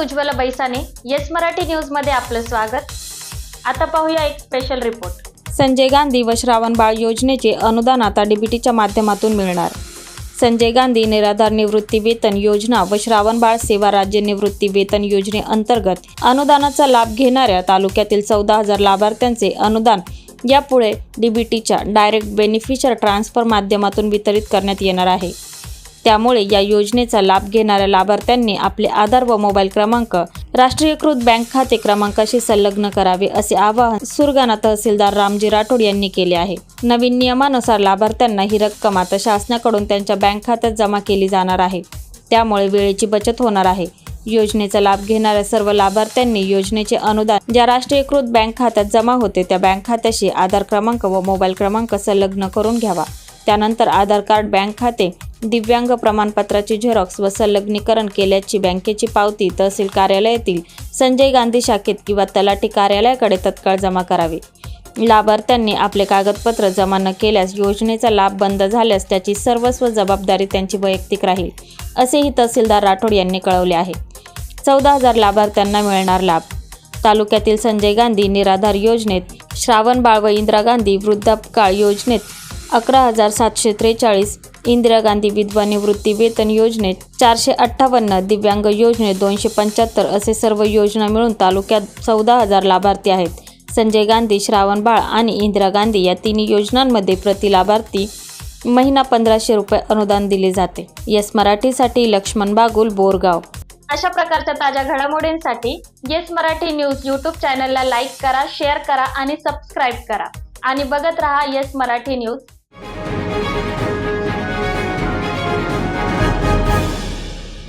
Ujjwala बैसाने yes Marathi news मध्ये आपलं स्वागत। आता पाहूया एक स्पेशल रिपोर्ट। संजय गांधी व श्रावणबाळ योजनेचे अनुदान आता डीबीटीच्या माध्यमातून मिळणार। संजय गांधी निराधार निवृत्ती वेतन योजना व श्रावणबाळ सेवा राज्य निवृत्ती वेतन योजनेअंतर्गत अनुदानाचा लाभ घेणाऱ्या तालुक्यातील 14,000 लाभार्थ्यांचे अनुदान यापुढे डीबीटीच्या डायरेक्ट बेनिफिशियर ट्रान्सफर माध्यमातून वितरित करण्यात येणार आहे। त्यामुळे या योजनेचा लाभ घेणाऱ्या लाभार्थ्यांनी आपले आधार व मोबाईल क्रमांक राष्ट्रीयकृत बँक खाते क्रमांकाशी संलग्न करावे असे आवाहन सुरगाणा तहसीलदार रामजी राठोड यांनी केले आहे। नवीन नियमानुसार लाभार्थ्यांना ही रक्कम आता शासनाकडून त्यांच्या बँक खात्यात जमा केली जाणार आहे। त्यामुळे वेळेची बचत होणार आहे। योजनेचा लाभ घेणाऱ्या सर्व लाभार्थ्यांनी योजनेचे अनुदान ज्या राष्ट्रीयकृत बँक खात्यात जमा होते त्या बँक खात्याशी आधार क्रमांक व मोबाईल क्रमांक संलग्न करून घ्यावा। त्यानंतर आधार कार्ड, बँक खाते, दिव्यांग प्रमाणपत्राची झेरॉक्स व संलग्नीकरण केल्याची बँकेची पावती तहसील कार्यालयातील संजय गांधी शाखेत किंवा तलाठी कार्यालयाकडे तत्काळ जमा करावी। लाभार्थ्यांनी आपले कागदपत्र जमा न केल्यास योजनेचा लाभ बंद झाल्यास त्याची सर्वस्व जबाबदारी त्यांची वैयक्तिक राहील, असेही तहसीलदार राठोड यांनी कळवले आहे। 14,000 लाभार्थ्यांना मिळणार लाभ। तालुक्यातील संजय गांधी निराधार योजनेत, श्रावणबाळ व इंदिरा गांधी वृद्धापकाळ योजनेत 11,743, इंदिरा गांधी विधवा निवृत्ती वेतन योजनेत 458, दिव्यांग योजनेत 275 असे सर्व योजना मिळून तालुक्यात 14,000 लाभार्थी आहेत। संजय गांधी, श्रावणबाळ आणि इंदिरा गांधी या तिन्ही योजनांमध्ये प्रति लाभार्थी महिना 1,500 रुपये अनुदान दिले जाते। येस मराठीसाठी लक्ष्मण बागुल, बोरगाव। अशा प्रकारच्या ताज्या घडामोडींसाठी येस मराठी न्यूज यूट्यूब चॅनलला लाईक करा, शेअर करा आणि सबस्क्राईब करा आणि बघत रहा येस मराठी न्यूज।